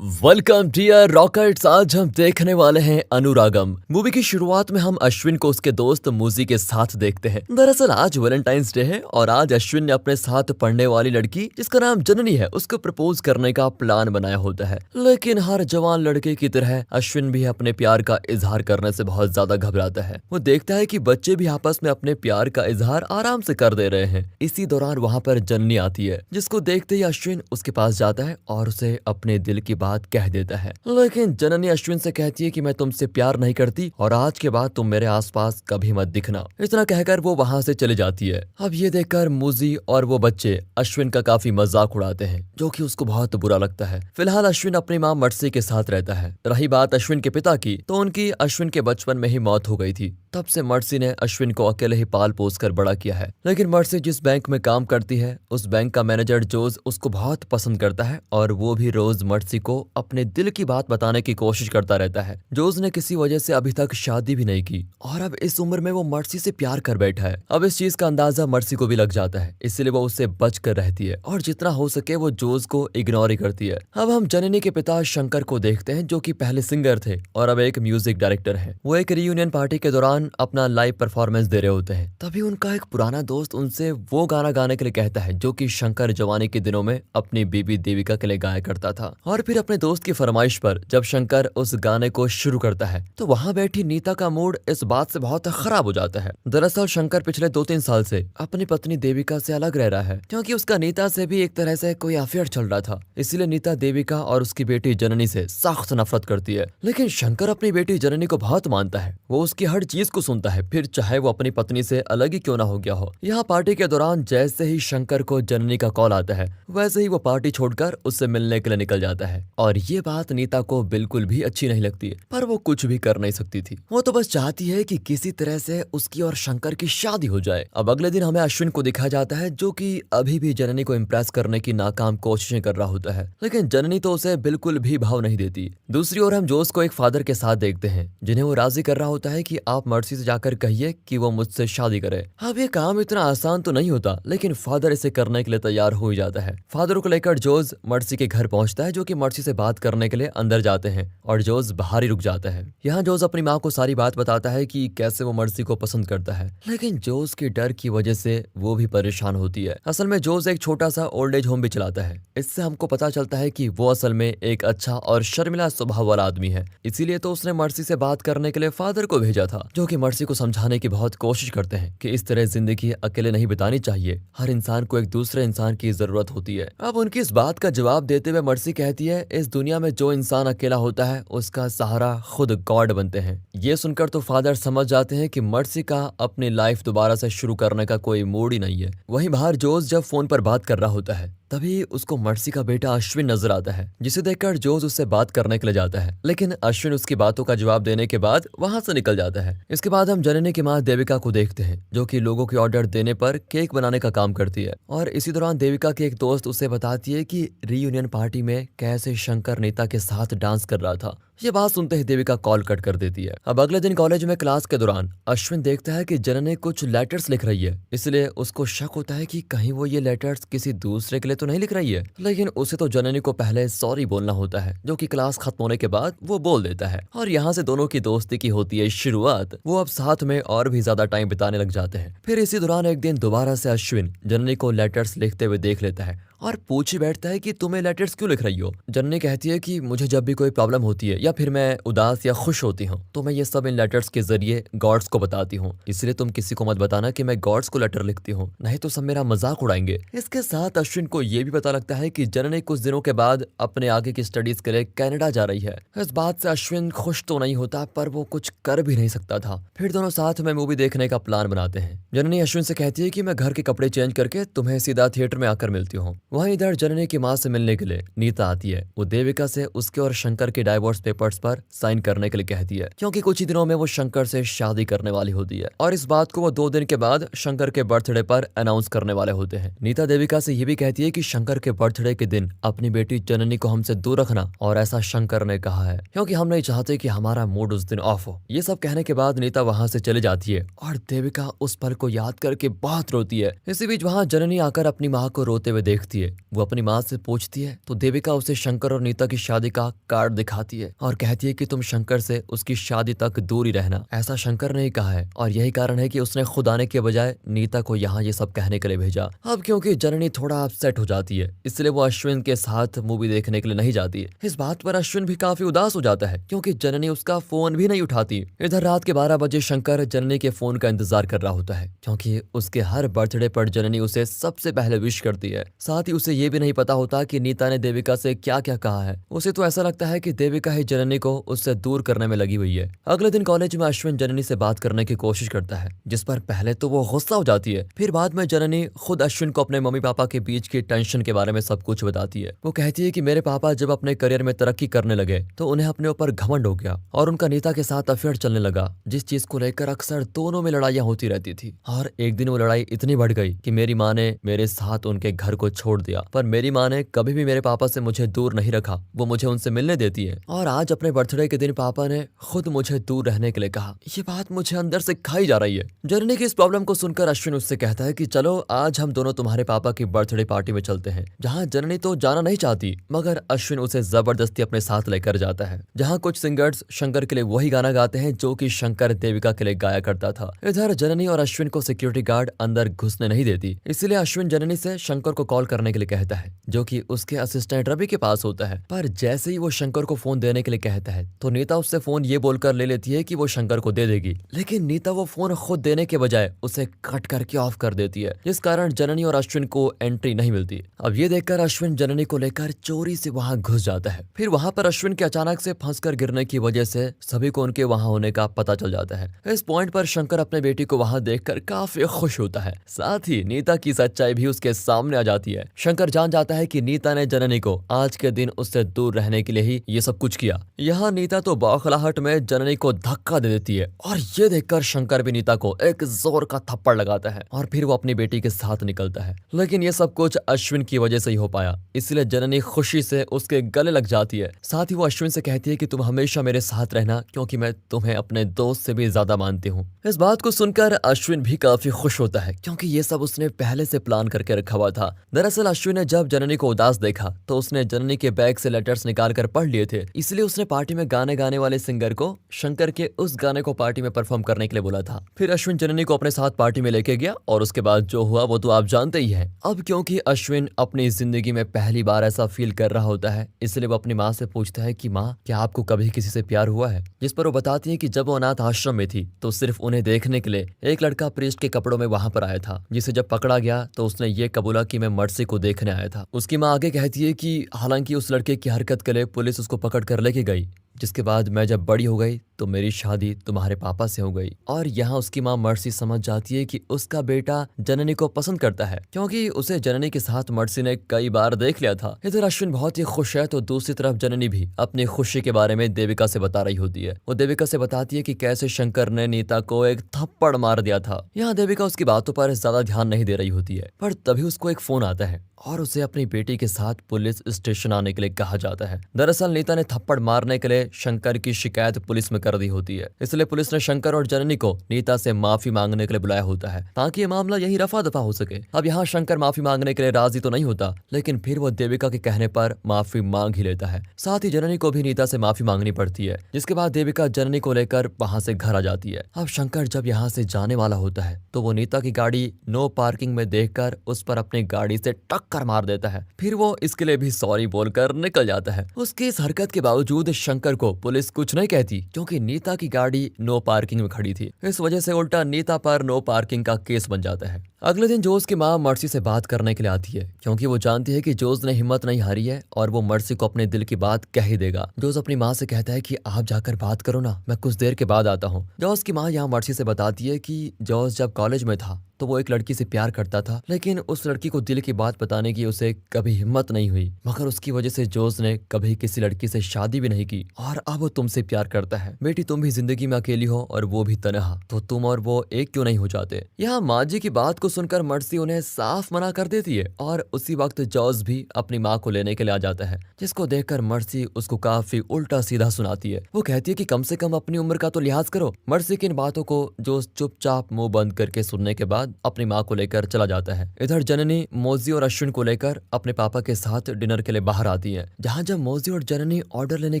Welcome dear rockets. आज हम देखने वाले हैं अनुरागम। मूवी की शुरुआत में हम अश्विन को उसके दोस्त मूजी के साथ देखते हैं। दरअसल आज वैलेंटाइंस डे है और आज अश्विन ने अपने साथ पढ़ने वाली लड़की जिसका नाम जननी है उसको प्रपोज करने का प्लान बनाया होता है। लेकिन हर जवान लड़के की तरह अश्विन भी अपने प्यार का इजहार करने से बहुत ज्यादा घबराता है। वो देखता है कि बच्चे भी आपस में अपने प्यार का इजहार आराम से कर दे रहे हैं। इसी दौरान वहाँ पर जननी आती है जिसको देखते ही अश्विन उसके पास जाता है और उसे अपने दिल की बात कह देता है। लेकिन जननी अश्विन से कहती है कि मैं तुमसे प्यार नहीं करती और आज के बाद तुम मेरे आसपास कभी मत दिखना। इतना कहकर वो वहां से चली जाती है। अब ये देखकर मूजी और वो बच्चे अश्विन का काफी मजाक उड़ाते हैं जो कि उसको बहुत बुरा लगता है। फिलहाल अश्विन अपनी माँ मर्सी के साथ रहता है। रही बात अश्विन के पिता की, तो उनकी अश्विन के बचपन में ही मौत हो गई थी। तब से मर्सी ने अश्विन को अकेले ही पाल पोस कर बड़ा किया है। लेकिन मर्सी जिस बैंक में काम करती है उस बैंक का मैनेजर जोज उसको बहुत पसंद करता है और वो भी रोज मर्सी को अपने दिल की बात बताने की कोशिश करता रहता है। जोज ने किसी वजह से अभी तक शादी भी नहीं की और अब इस उम्र में वो मर्सी से प्यार कर बैठा है। अब इस चीज का अंदाजा मर्सी को भी लग जाता है, इसलिए वो उससे बच कर रहती है और जितना हो सके वो जोज को इग्नोर ही करती है। अब हम जननी के पिता शंकर को देखते हैं जो कि पहले सिंगर थे और अब एक म्यूजिक डायरेक्टर है। वो एक रियूनियन पार्टी के दौरान अपना लाइव परफॉर्मेंस दे रहे होते हैं। तभी उनका एक पुराना दोस्त उनसे वो गाना गाने के लिए कहता है जो कि शंकर जवानी के दिनों में अपनी बीबी देविका के लिए गाया करता था। और फिर अपने दोस्त की फरमाइश पर जब शंकर उस गाने को शुरू करता है तो वहाँ बैठी नीता का मूड इस बात से बहुत खराब हो जाता है। दरअसल शंकर पिछले 2-3 साल से अपनी पत्नी देविका से अलग रह रहा है क्योंकि उसका नीता से भी एक तरह से कोई अफेयर चल रहा था। इसलिए नीता देविका और उसकी बेटी जननी से सख्त नफरत करती है। लेकिन शंकर अपनी बेटी जननी को बहुत मानता है। वो उसकी हर चीज को सुनता है, फिर चाहे वो अपनी पत्नी से अलग ही क्यों ना हो गया हो। यहाँ पार्टी के दौरान जैसे ही शंकर को जननी का कॉल आता है वैसे ही वो पार्टी छोड़कर उससे मिलने के लिए निकल जाता है। और ये बात नीता को बिल्कुल भी अच्छी नहीं लगती है, पर वो कुछ भी कर नहीं सकती थी। वो तो बस चाहती है कि किसी तरह से उसकी और शंकर की शादी हो जाए। अब अगले दिन हमें अश्विन को दिखाया जाता है जो कि अभी भी जननी को इम्प्रेस करने की नाकाम कोशिशें कर रहा होता है, लेकिन जननी तो उसे बिल्कुल भी भाव नहीं देती। दूसरी ओर हम जोश को एक फादर के साथ देखते हैं जिन्हें वो राजी कर रहा होता है कि आप मर्सी से जाकर कहिए कि वो मुझसे शादी करे। अब ये काम इतना आसान तो नहीं होता, लेकिन फादर इसे करने के लिए तैयार हो ही जाता है। फादर को लेकर जोज मर्सी के घर पहुंचता है जो कि मर्सी से बात करने के लिए अंदर जाते हैं और जोज बाहर ही रुक जाता है। यहाँ जोज अपनी माँ को सारी बात बताता है कि कैसे वो मर्सी को पसंद करता है, लेकिन जोज के डर की वजह से वो भी परेशान होती है। असल में जोज एक छोटा सा ओल्ड एज होम भी चलाता है। इससे हमको पता चलता है कि वो असल में एक अच्छा और शर्मिला स्वभाव वाला आदमी है। इसीलिए तो उसने मर्सी से बात करने के लिए फादर को भेजा था, जो कि मर्सी को समझाने की बहुत कोशिश करते हैं कि इस तरह जिंदगी अकेले नहीं बितानी चाहिए, हर इंसान को एक दूसरे इंसान की जरूरत होती है। अब उनकी इस बात का जवाब देते हुए मर्सी कहती है इस दुनिया में जो इंसान अकेला होता है उसका सहारा खुद गॉड बनते हैं। ये सुनकर तो फादर समझ जाते हैं कि मर्सी का अपनी लाइफ दोबारा से शुरू करने का कोई मूड ही नहीं है। वहीं बाहर जोज जब फोन पर बात कर रहा होता है तभी उसको मर्सी का बेटा अश्विन नजर आता है, जिसे देखकर जोज उससे बात करने के लिए जाता है, लेकिन अश्विन उसकी बातों का जवाब देने के बाद वहां से निकल जाता है। इसके बाद हम जननी की माँ देविका को देखते हैं जो कि लोगों के ऑर्डर देने पर केक बनाने का काम करती है। और इसी दौरान देविका की एक दोस्त उसे बताती है कि रियूनियन पार्टी में कैसे शंकर नीता के साथ डांस कर रहा था। ये बात सुनते ही देविका कॉल कट कर देती है। अब अगले दिन कॉलेज में क्लास के दौरान अश्विन देखता है कि जननी कुछ लेटर्स लिख रही है, इसलिए उसको शक होता है कि कहीं वो ये लेटर्स किसी दूसरे के लिए तो नहीं लिख रही है। लेकिन उसे तो जननी को पहले सॉरी बोलना होता है, जो कि क्लास खत्म होने के बाद वो बोल देता है और यहाँ से दोनों की दोस्ती की होती है शुरुआत। वो अब साथ में और भी ज्यादा टाइम बिताने लग जाते हैं। फिर इसी दौरान एक दिन दोबारा से अश्विन जननी को लेटर्स लिखते हुए देख लेता है और पूछ ही बैठता है कि तुम्हें लेटर्स क्यों लिख रही हो। जननी कहती है कि मुझे जब भी कोई प्रॉब्लम होती है या फिर मैं उदास या खुश होती हूँ तो मैं ये सब इन लेटर्स के जरिए गॉड्स को बताती हूँ, इसलिए तुम किसी को मत बताना कि मैं गॉड्स को लेटर लिखती हूँ, नहीं तो सब मेरा मजाक उड़ाएंगे। इसके साथ अश्विन को ये भी पता लगता है कि जननी कुछ दिनों के बाद अपने आगे की स्टडीज के लिए कनाडा जा रही है। इस बात से अश्विन खुश तो नहीं होता, पर वो कुछ कर भी नहीं सकता था। फिर दोनों साथ में मूवी देखने का प्लान बनाते हैं। जननी अश्विन से कहती है कि मैं घर के कपड़े चेंज करके तुम्हें सीधा थिएटर में आकर मिलती हूँ। वहीं इधर जननी की माँ से मिलने के लिए नीता आती है। वो देविका से उसके और शंकर के डाइवोर्स पेपर्स पर साइन करने के लिए कहती है क्योंकि कुछ ही दिनों में वो शंकर से शादी करने वाली होती है और इस बात को वो 2 दिन के बाद शंकर के बर्थडे पर अनाउंस करने वाले होते हैं। नीता देविका से ये भी कहती है कि शंकर के बर्थडे के दिन अपनी बेटी जननी को हमसे दूर रखना, और ऐसा शंकर ने कहा है क्योंकि हम नहीं चाहते कि हमारा मूड उस दिन ऑफ हो। ये सब कहने के बाद नीता वहाँ से चली जाती है और देविका उस पल को याद करके बहुत रोती है। इसी बीच वहाँ जननी आकर अपनी माँ को रोते हुए देखती होती है। वो अपनी माँ से पूछती है तो देविका उसे शंकर और नीता की शादी का कार्ड दिखाती है और कहती है कि तुम शंकर से उसकी शादी तक दूर ही रहना, ऐसा शंकर ने ही कहा है और यही कारण है कि उसने खुद आने के बजाय नीता को यहाँ ये सब कहने के लिए भेजा। अब क्योंकि जननी थोड़ा अपसेट हो जाती है इसलिए वो अश्विन के साथ मूवी देखने के लिए नहीं जाती है। इस बात पर अश्विन भी काफी उदास हो जाता है क्योंकि जननी उसका फोन भी नहीं उठाती। इधर रात के 12 बजे शंकर जननी के फोन का इंतजार कर रहा होता है क्योंकि उसके हर बर्थडे पर जननी उसे सबसे पहले विश करती है। साथ ही उसे ये भी नहीं पता होता कि नीता ने देविका से क्या क्या कहा है। उसे तो ऐसा लगता है कि देविका ही जननी को उससे दूर करने में लगी हुई है। अगले दिन कॉलेज में अश्विन जननी से बात करने की कोशिश करता है जिस पर पहले तो वो गुस्सा हो जाती है, फिर बाद में जननी खुद अश्विन को अपने मम्मी पापा के बीच की टेंशन के बारे में सब कुछ बताती है। वो कहती है कि मेरे पापा जब अपने करियर में तरक्की करने लगे तो उन्हें अपने ऊपर घमंड हो गया और उनका नीता के साथ अफेयर चलने लगा, जिस चीज को लेकर अक्सर दोनों में लड़ाइयाँ होती रहती थी। और एक दिन वो लड़ाई इतनी बढ़ गई कि मेरी माँ ने मेरे साथ उनके घर को छोड़ दिया, पर मेरी माँ ने कभी भी मेरे पापा से मुझे दूर नहीं रखा, वो मुझे उनसे मिलने देती है। और आज अपने बर्थडे के दिन पापा ने खुद मुझे दूर रहने के लिए कहा। ये बात मुझे अंदर से खाई जा रही है। जननी की इस प्रॉब्लम को सुनकर अश्विन उससे कहता है कि चलो आज हम दोनों तुम्हारे पापा की बर्थडे पार्टी में चलते हैं, जहाँ जननी तो जाना नहीं चाहती मगर अश्विन उसे जबरदस्ती अपने साथ लेकर जाता है, जहाँ कुछ सिंगर्स शंकर के लिए वही गाना गाते हैं जो कि शंकर देविका के लिए गाया करता था। इधर जननी और अश्विन को सिक्योरिटी गार्ड अंदर घुसने नहीं देती, इसलिए अश्विन जननी से शंकर को कॉल करने के लिए कहता है जो कि उसके असिस्टेंट रवि के पास होता है। पर जैसे ही वो शंकर को फोन देने के लिए कहता है तो नीता उससे फोन ये बोलकर ले लेती है कि वो शंकर को दे देगी, लेकिन नीता वो फोन खुद देने के बजाय उसे कट करके ऑफ कर देती है, जिस कारण जननी और अश्विन को एंट्री नहीं मिलती। अब ये देखकर अश्विन जननी को लेकर चोरी से वहां घुस जाता है। फिर वहां पर अश्विन के अचानक से फंसकर गिरने की वजह से सभी को उनके वहां होने का पता चल जाता है। इस पॉइंट पर शंकर अपने बेटी को वहां देखकर काफी खुश होता है, साथ ही नीता की सच्चाई भी उसके सामने आ जाती है। शंकर जान जाता है कि नीता ने जननी को आज के दिन उससे दूर रहने के लिए ही ये सब कुछ किया। यहाँ नीता तो बौखलाहट में जननी को धक्का दे देती है और ये देखकर शंकर भी नीता को एक जोर का थप्पड़ लगाता है और फिर वो अपनी बेटी के साथ निकलता है। लेकिन ये सब कुछ अश्विन की वजह से ही हो पाया, इसलिए जननी खुशी से उसके गले लग जाती है। साथ ही वो अश्विन से कहती है कि तुम हमेशा मेरे साथ रहना क्योंकि मैं तुम्हें अपने दोस्त से भी ज्यादा मानती हूँ। इस बात को सुनकर अश्विन भी काफी खुश होता है क्योंकि ये सब उसने पहले से प्लान करके रखा हुआ था। दरअसल अश्विन ने जब जननी को उदास देखा तो उसने जननी के बैग से लेटर्स निकाल कर पढ़ लिए थे, इसलिए उसने पार्टी में गाने गाने वाले सिंगर को शंकर के उस गाने को पार्टी में परफॉर्म करने के लिए बोला था। फिर अश्विन जननी को अपने साथ पार्टी में लेके गया और उसके बाद जो हुआ वो तो आप जानते ही हैं। अब क्योंकि अश्विन अपनी जिंदगी में पहली बार ऐसा फील कर रहा होता है इसलिए वो अपनी माँ से पूछता है कि माँ क्या आपको कभी किसी से प्यार हुआ है, जिस पर वो बताती है कि जब वो अनाथ आश्रम में थी तो सिर्फ उन्हें देखने के लिए एक लड़का प्रीस्ट के कपड़ों में वहां पर आया था, जिसे जब पकड़ा गया तो उसने ये कबूला कि मैं मर्सी को देखने आया था। उसकी माँ आगे कहती है कि हालांकि उस लड़के की हरकत के लिए पुलिस उसको पकड़ कर लेके गई, जिसके बाद मैं जब बड़ी हो गई तो मेरी शादी तुम्हारे पापा से हो गई। और यहाँ उसकी माँ मर्सी समझ जाती है कि उसका बेटा जननी को पसंद करता है क्योंकि उसे जननी के साथ मर्सी ने कई बार देख लिया था। इधर अश्विन बहुत ही खुश है तो दूसरी तरफ जननी भी अपनी खुशी के बारे में देविका से बता रही होती है। वो देविका से बताती है कि कैसे शंकर ने नीता को एक थप्पड़ मार दिया था। यहाँ देविका उसकी बातों पर ज्यादा ध्यान नहीं दे रही होती है, पर तभी उसको एक फोन आता है और उसे अपनी बेटी के साथ पुलिस स्टेशन आने के लिए कहा जाता है। दरअसल नीता ने थप्पड़ मारने के लिए शंकर की शिकायत पुलिस में कर दी होती है, इसलिए पुलिस ने शंकर और जननी को नीता से माफी मांगने के लिए बुलाया होता है ताकि ये मामला यही रफा दफा हो सके। अब यहाँ शंकर माफी मांगने के लिए राजी तो नहीं होता, लेकिन फिर वो देविका के कहने पर माफी मांग ही लेता है। साथ ही जननी को भी नीता से माफी मांगनी पड़ती है, जिसके बाद देविका जननी को लेकर वहां से घर आ जाती है। अब शंकर जब यहाँ से जाने वाला होता है तो वो नीता की गाड़ी नो पार्किंग में देखकर उस पर अपनी गाड़ी से टक्कर मार देता है। फिर वो इसके लिए भी सॉरी बोलकर निकल जाता है। उसकी इस हरकत के बावजूद शंकर को पुलिस कुछ नहीं कहती क्योंकि नीता की गाड़ी नो पार्किंग में खड़ी थी। इस वजह से उल्टा नीता पर नो पार्किंग का केस बन जाता है। अगले दिन जोस की माँ मर्सी से बात करने के लिए आती है क्योंकि वो जानती है कि जोस ने हिम्मत नहीं हारी है और वो मर्सी को अपने दिल की बात कह ही देगा। जोस अपनी माँ से कहता है कि आप जाकर बात करो ना, मैं कुछ देर के बाद आता हूँ। जोस की माँ यहाँ मर्सी से बताती है कि जोस जब कॉलेज में था तो वो एक लड़की से प्यार करता था, लेकिन उस लड़की को दिल की बात बताने की उसे कभी हिम्मत नहीं हुई, मगर उसकी वजह से जोस ने कभी किसी लड़की से शादी भी नहीं की और अब वो तुमसे प्यार करता है। बेटी तुम भी जिंदगी में अकेली हो और वो भी तनहा, तो तुम और वो एक क्यों नहीं हो जाते। यहाँ माँ जी की बात को सुनकर मर्सी उन्हें साफ मना कर देती है और उसी वक्त जॉर्ज भी अपनी माँ को लेने के लिए आ जाता है, जिसको देखकर मर्सी उसको काफी उल्टा सीधा सुनाती है। वो कहती है कि कम से कम अपनी उम्र का तो लिहाज करो। मर्सी की इन बातों को जॉर्ज चुपचाप मुंह बंद करके सुनने के बाद अपनी माँ को लेकर चला जाता है। इधर जननी मोजी और अश्विन को लेकर अपने पापा के साथ डिनर के लिए बाहर आती है। जहाँ जब मोजी और जननी ऑर्डर लेने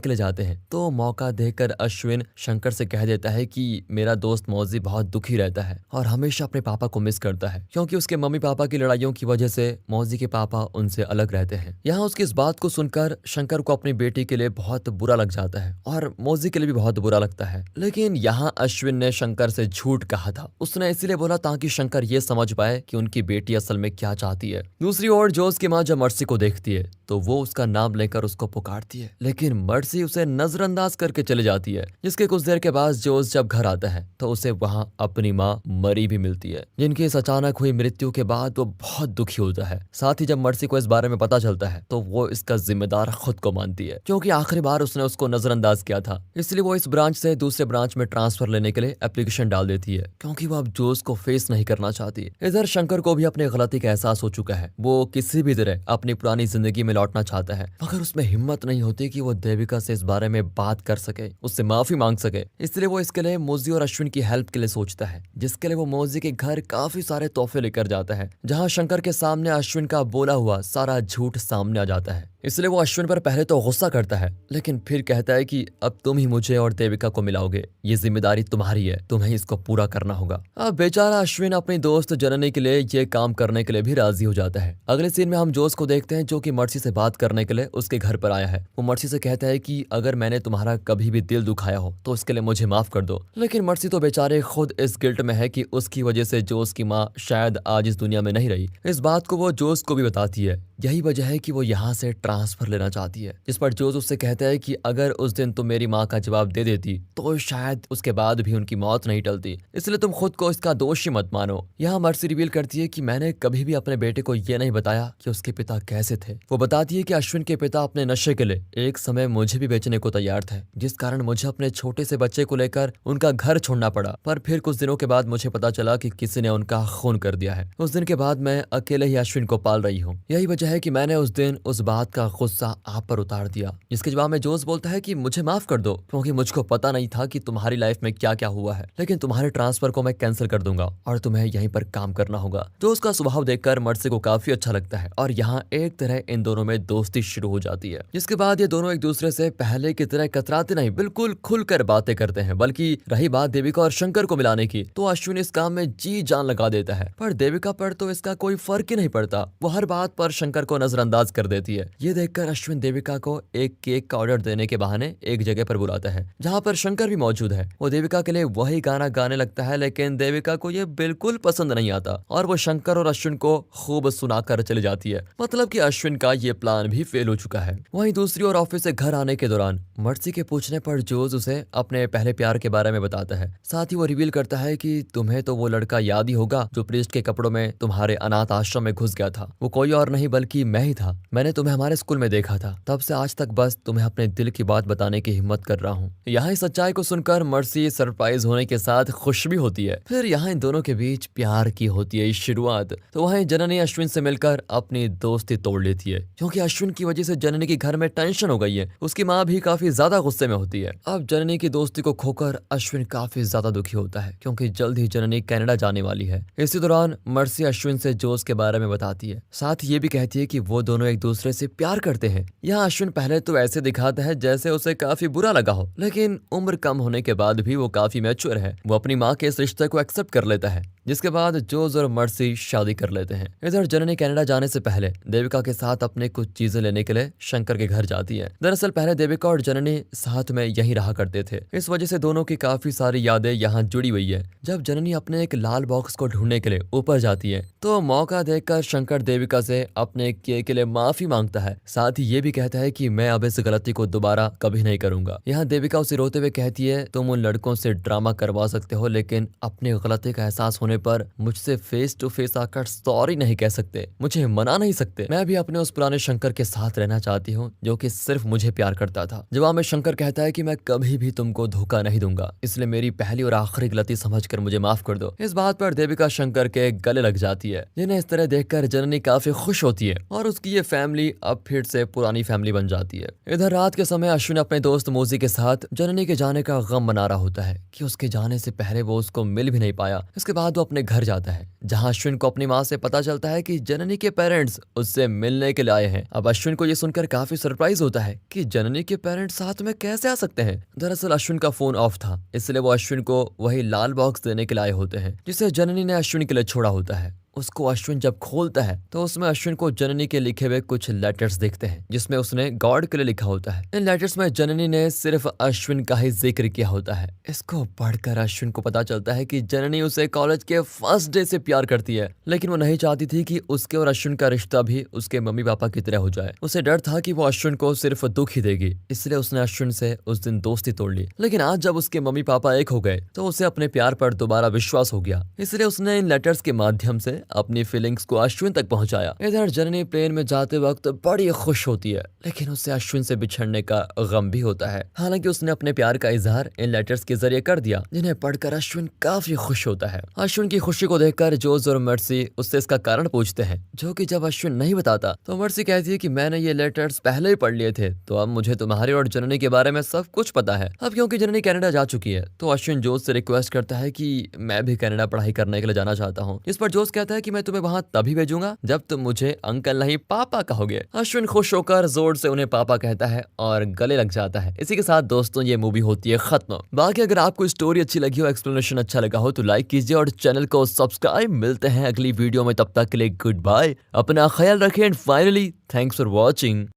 के लिए जाते हैं तो मौका देखकर अश्विन शंकर से कह देता है कि मेरा दोस्त मोजी बहुत दुखी रहता है और हमेशा अपने पापा को मिस करता है, क्योंकि उसके मम्मी पापा की लड़ाइयों की वजह से मोजी के पापा उनसे अलग रहते हैं। यहाँ उसकी इस बात को सुनकर शंकर को अपनी बेटी के लिए बहुत बुरा लग जाता है और मोजी के लिए भी बहुत बुरा लगता है। लेकिन यहाँ अश्विन ने शंकर से झूठ कहा था। उसने इसीलिए बोला ताकि शंकर ये समझ पाए कि उनकी बेटी असल में क्या चाहती है। दूसरी ओर जोस की माँ जब मर्सी को देखती है तो वो उसका नाम लेकर उसको पुकारती है, लेकिन मर्सी उसे नजरअंदाज करके चली जाती है। जिसके कुछ देर के बाद जोस जब घर आता है तो उसे वहाँ अपनी माँ मरी भी मिलती है, जिनकी इस अचानक हुई मृत्यु के बाद वो बहुत दुखी होता है। साथ ही जब मर्सी को इस बारे में पता चलता है तो वो इसका जिम्मेदार खुद को मानती है, क्योंकि आखिरी बार उसने उसको नजरअंदाज किया था। इसलिए वो इस ब्रांच से दूसरे ब्रांच में ट्रांसफर लेने के लिए एप्लीकेशन डाल देती है, क्योंकि वो अब जोस को फेस नहीं करना चाहती। इधर शंकर को भी अपने गलती का एहसास हो चुका है। वो किसी भी तरह अपनी पुरानी जिंदगी में लौटना चाहता है, मगर उसमें हिम्मत नहीं होती कि वो देविका से इस बारे में बात कर सके, उससे माफी मांग सके। इसलिए वो इसके लिए मोजी और अश्विन की हेल्प के लिए सोचता है, जिसके लिए वो मोजी के घर काफी सारे तोहफे लेकर जाता है। जहाँ शंकर के सामने अश्विन का बोला हुआ सारा झूठ सामने आ जाता है। इसलिए वो अश्विन पर पहले तो गुस्सा करता है, लेकिन फिर कहता है कि अब तुम ही मुझे और देविका को मिलाओगे, ये जिम्मेदारी तुम्हारी है, तुम्हें इसको पूरा करना होगा। अब बेचारा अश्विन अपनी दोस्त जननी के लिए ये काम करने के लिए भी राजी हो जाता है। अगले सीन में हम जोस को देखते हैं, जो कि मर्सी से बात करने के लिए उसके घर पर आया है। वो मर्सी से कहता है कि अगर मैंने तुम्हारा कभी भी दिल दुखाया हो तो इसके लिए मुझे माफ कर दो। लेकिन मर्सी तो बेचारे खुद इस गिल्ट में है कि उसकी वजह से जोस की माँ शायद आज इस दुनिया में नहीं रही। इस बात को वो जोस को भी बताती है। यही वजह है कि वो यहाँ से ट्रांसफर लेना चाहती है, जिस पर जोस उससे कहता है कि अगर उस दिन तुम मेरी माँ का जवाब दे देती तो शायद उसके बाद भी उनकी मौत नहीं टलती, इसलिए तुम खुद को इसका दोषी मत मानो। यहाँ मर्सी रिवील करती है कि मैंने कभी भी अपने बेटे को ये नहीं बताया कि उसके पिता कैसे थे। वो बताती है कि अश्विन के पिता अपने नशे के लिए एक समय मुझे भी बेचने को तैयार थे, जिस कारण मुझे अपने छोटे से बच्चे को लेकर उनका घर छोड़ना पड़ा। पर फिर कुछ दिनों के बाद मुझे पता चला कि किसी ने उनका खून कर दिया है। उस दिन के बाद मैं अकेले ही अश्विन को पाल रही हूँ। यही वजह है कि मैंने उस दिन उस बात का गुस्सा आप पर उतार दिया। जिसके जवाब में जोस बोलता है कि मुझे माफ कर दो, क्योंकि मुझको पता नहीं था कि तुम्हारी लाइफ में क्या क्या हुआ है, लेकिन तुम्हारे ट्रांसफर को मैं कैंसिल कर दूंगा और तुम्हें यहीं पर काम करना होगा। जोस का स्वभाव देखकर मर्सी को काफी अच्छा लगता है और यहाँ एक तरह इन दोनों में दोस्ती शुरू हो जाती है। जिसके बाद ये दोनों एक दूसरे से पहले की तरह कतराते नहीं, बिल्कुल खुलकर बातें करते हैं। बल्कि रही बात देविका और शंकर को मिलाने की, तो अश्विन इस काम में जी जान लगा देता है, पर देविका पर तो इसका कोई फर्क ही नहीं पड़ता। वो हर बात पर शंकर को नजरअंदाज कर देती है। ये देखकर अश्विन देविका को एक केक का ऑर्डर देने के बहाने एक जगह पर बुलाता है, जहाँ पर शंकर भी मौजूद है। वो देविका के लिए वही गाना गाने लगता है, लेकिन देविका को ये बिल्कुल पसंद नहीं आता और वो शंकर और अश्विन को खूब सुनाकर चली जाती है। मतलब कि अश्विन का ये प्लान भी फेल हो चुका है। वहीं दूसरी ओर ऑफिस से घर आने के दौरान मर्सी के पूछने पर जोस उसे अपने पहले प्यार के बारे में बताता है। साथ ही वो रिवील करता है कि तुम्हें तो वो लड़का याद ही होगा जो प्रीस्ट के कपड़ों में तुम्हारे अनाथ आश्रम में घुस गया था। वो कोई और नहीं बल्कि मैं ही था। मैंने तुम्हें हमारे स्कूल में देखा था, तब से आज तक बस तुम्हें अपने दिल की बात बताने की हिम्मत कर रहा हूँ। यहाँ इस सच्चाई को सुनकर मर्सी सरप्राइज होने के साथ खुश भी होती है। फिर यहाँ इन दोनों के बीच प्यार की होती है शुरुआत। तो वहीं जननी अश्विन से मिलकर अपनी दोस्ती तोड़ लेती है, क्योंकि अश्विन की वजह से जननी की घर में टेंशन हो गई है। उसकी माँ भी काफी ज्यादा गुस्से में होती है। अब जननी की दोस्ती को खोकर अश्विन काफी ज्यादा दुखी होता है, क्योंकि जल्द ही जननी कनाडा जाने वाली है। इसी दौरान मर्सी अश्विन से जोस के बारे में बताती है। साथ ये भी कहती है कि वो दोनों एक दूसरे से प्यार करते हैं। यहाँ अश्विन पहले तो ऐसे दिखाता है जैसे उसे काफी बुरा लगा हो, लेकिन उम्र कम होने के बाद भी वो काफी मैच्योर है। वो अपनी माँ के इस रिश्ते को एक्सेप्ट कर लेता है, जिसके बाद जोस और मर्सी शादी कर लेते हैं। इधर जननी कनाडा जाने से पहले देविका के साथ अपने कुछ चीजें लेने के लिए शंकर के घर जाती है। दरअसल पहले देविका और जननी साथ में यहीं रहा करते थे, इस वजह से दोनों की काफी सारी यादें यहाँ जुड़ी हुई है। जब जननी अपने एक लाल बॉक्स को ढूंढने के लिए ऊपर जाती है तो मौका देखकर शंकर देविका से अपने किए के लिए माफी मांगता है, साथ ही ये भी कहता है कि मैं अब इस गलती को दोबारा कभी नहीं करूंगा। यहाँ देविका उसे रोते हुए कहती है, तुम उन लड़कों से ड्रामा करवा सकते हो लेकिन अपनी गलती का एहसास होने पर मुझसे फेस टू फेस आकर सॉरी नहीं कह सकते, मुझे मना नहीं सकते। मैं भी अपने उस पुराने शंकर के साथ रहना चाहती हूँ जो कि सिर्फ मुझे प्यार करता था। जवाब में शंकर कहता है कि मैं कभी भी तुमको धोखा नहीं दूंगा, इसलिए मेरी पहली और आखिरी गलती समझकर मुझे माफ कर दो। इस बात पर देविका शंकर के गले लग जाती है, जिन्हें इस तरह देखकर जननी काफी खुश होती है और उसकी ये फैमिली अब फिर से पुरानी फैमिली बन जाती है। इधर रात के समय अश्विन अपने दोस्त मोजी के साथ जननी के जाने का गम मना रहा होता है कि उसके जाने से पहले वो उसको मिल भी नहीं पाया। इसके बाद वो अपने घर जाता है जहाँ अश्विन को अपनी माँ से पता चलता है कि जननी के पेरेंट्स उससे मिलने के लिए आए हैं। अब अश्विन को ये सुनकर काफी सरप्राइज होता है कि जननी के पेरेंट्स साथ में कैसे आ सकते हैं। दरअसल अश्विन का फोन ऑफ था, इसलिए वो अश्विन को वही लाल बॉक्स देने के लिए आए होते हैं जिसे जननी ने अश्विन के लिए छोड़ा होता है। उसको अश्विन जब खोलता है तो उसमें अश्विन को जननी के लिखे हुए कुछ लेटर्स दिखते हैं जिसमें उसने गॉड के लिए लिखा होता है। इन लेटर्स में जननी ने सिर्फ अश्विन का ही जिक्र किया होता है। इसको पढ़कर अश्विन को पता चलता है कि जननी उसे कॉलेज के फर्स्ट डे से प्यार करती है, लेकिन वो नहीं चाहती थी कि उसके और अश्विन का रिश्ता भी उसके मम्मी पापा की तरह हो जाए। उसे डर था कि वो अश्विन को सिर्फ दुख ही देगी, इसलिए उसने अश्विन से उस दिन दोस्ती तोड़ ली। लेकिन आज जब उसके मम्मी पापा एक हो गए तो उसे अपने प्यार पर दोबारा विश्वास हो गया, इसलिए उसने इन लेटर्स के माध्यम से अपनी फीलिंग्स को अश्विन तक पहुंचाया। इधर जननी प्लेन में जाते वक्त बड़ी खुश होती है, लेकिन उसे अश्विन से बिछड़ने का गम भी होता है। हालांकि उसने अपने प्यार का इजहार इन लेटर्स के जरिए कर दिया, जिन्हें पढ़कर अश्विन काफी खुश होता है। अश्विन की खुशी को देखकर जोज और मर्सी उससे इसका कारण पूछते हैं, जो कि जब अश्विन नहीं बताता तो मर्सी कहती है कि मैंने ये लेटर्स पहले ही पढ़ लिए थे, तो अब मुझे तुम्हारी और जननी के बारे में सब कुछ पता है। अब क्योंकि जननी कनाडा जा चुकी है तो अश्विन जोज से रिक्वेस्ट करता है कि मैं भी कनाडा पढ़ाई करने के लिए जाना चाहता हूँ। इस पर जोज कहता है कि मैं तुम्हें वहां तभी भेजूंगा जब तुम मुझे अंकल नहीं पापा कहोगे। अश्विन खुश होकर जोर से उन्हें पापा कहता है और गले लग जाता है। इसी के साथ दोस्तों ये मूवी होती है खत्म। बाकी अगर आपको स्टोरी अच्छी लगी हो, एक्सप्लेनेशन अच्छा लगा हो तो लाइक कीजिए और चैनल को सब्सक्राइब। मिलते हैं अगली वीडियो में, तब तक के लिए गुड बाय, अपना ख्याल रखें and finally thanks for watching.